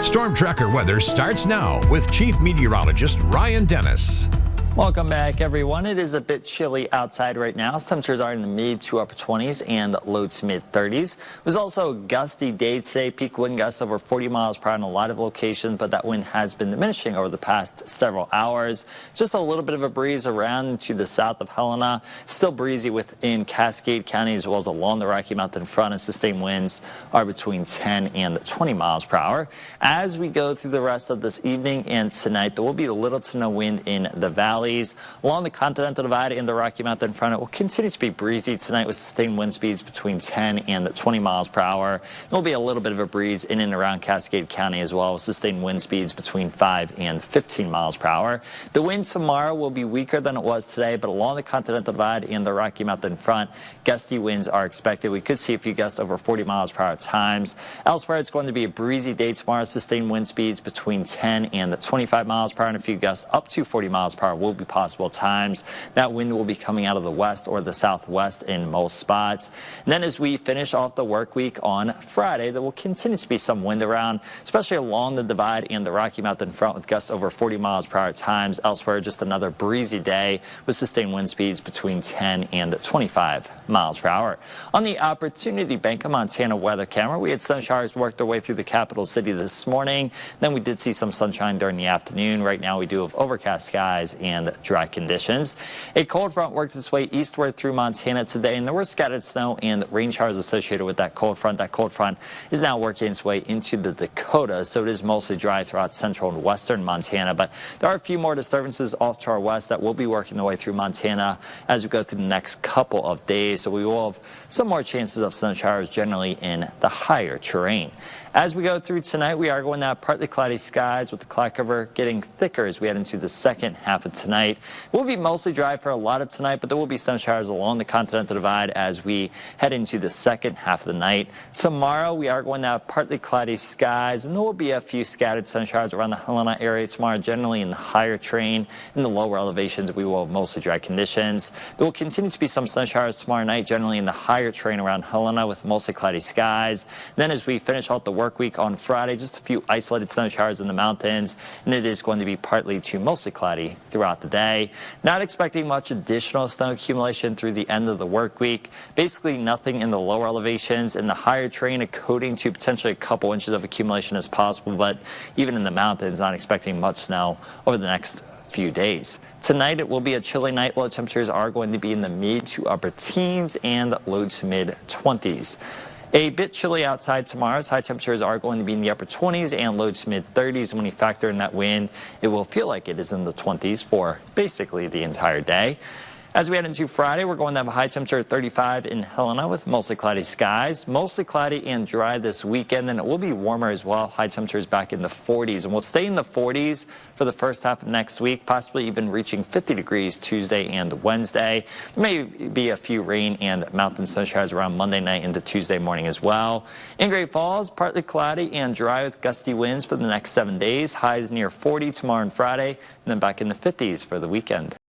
Storm Tracker weather starts now with Chief Meteorologist Ryan Dennis. Welcome back, everyone. It is a bit chilly outside right now. Temperatures are in the mid to upper 20s and low to mid 30s. It was also a gusty day today. Peak wind gusts over 40 miles per hour in a lot of locations, but that wind has been diminishing over the past several hours. Just a little bit of a breeze around to the south of Helena. Still breezy within Cascade County as well as along the Rocky Mountain front, and sustained winds are between 10 and 20 miles per hour. As we go through the rest of this evening and tonight, there will be little to no wind in the valley. Along the Continental Divide and the Rocky Mountain front, it will continue to be breezy tonight with sustained wind speeds between 10 and 20 miles per hour. There will be a little bit of a breeze in and around Cascade County as well, with sustained wind speeds between 5 and 15 miles per hour. The wind tomorrow will be weaker than it was today, but along the Continental Divide and the Rocky Mountain front, gusty winds are expected. We could see a few gusts over 40 miles per hour at times. Elsewhere, it's going to be a breezy day tomorrow. Sustained wind speeds between 10 and 25 miles per hour, and a few gusts up to 40 miles per hour will be possible times. That wind will be coming out of the west or the southwest in most spots. And then as we finish off the work week on Friday, there will continue to be some wind around, especially along the Divide and the Rocky Mountain front, with gusts over 40 miles per hour at times. Elsewhere, just another breezy day with sustained wind speeds between 10 and 25 miles per hour. On the Opportunity Bank of Montana weather camera, we had sun showers work their way through the capital city this morning. Then we did see some sunshine during the afternoon. Right now, we do have overcast skies and dry conditions. A cold front worked its way eastward through Montana today, and there were scattered snow and rain showers associated with that cold front. That cold front is now working its way into the Dakotas, so it is mostly dry throughout central and western Montana, but there are a few more disturbances off to our west that will be working their way through Montana as we go through the next couple of days, so we will have some more chances of snow showers generally in the higher terrain. As we go through tonight, we are going to have partly cloudy skies with the cloud cover getting thicker as we head into the second half of tonight. It will be mostly dry for a lot of tonight, but there will be snow showers along the Continental Divide as we head into the second half of the night. Tomorrow, we are going to have partly cloudy skies, and there will be a few scattered sun showers around the Helena area tomorrow, generally in the higher terrain. In the lower elevations, we will have mostly dry conditions. There will continue to be some snow showers tomorrow night, generally in the higher terrain around Helena with mostly cloudy skies. Then as we finish out the work week on Friday, just a few isolated snow showers in the mountains, and it is going to be partly to mostly cloudy throughout the day. Not expecting much additional snow accumulation through the end of the work week. Basically nothing in the lower elevations. In the higher terrain, a coating to potentially a couple inches of accumulation is possible, but even in the mountains, not expecting much snow over the next few days. Tonight, it will be a chilly night. Low temperatures are going to be in the mid to upper teens and low to mid 20s. A bit chilly outside tomorrow's high temperatures are going to be in the upper 20s and low to mid 30s. And when you factor in that wind, it will feel like it is in the 20s for basically the entire day. As we head into Friday, we're going to have a high temperature of 35 in Helena with mostly cloudy skies. Mostly cloudy and dry this weekend, and it will be warmer as well. High temperatures back in the 40s, and we'll stay in the 40s for the first half of next week, possibly even reaching 50 degrees Tuesday and Wednesday. There may be a few rain and mountain snow showers around Monday night into Tuesday morning as well. In Great Falls, partly cloudy and dry with gusty winds for the next 7 days. Highs near 40 tomorrow and Friday, and then back in the 50s for the weekend.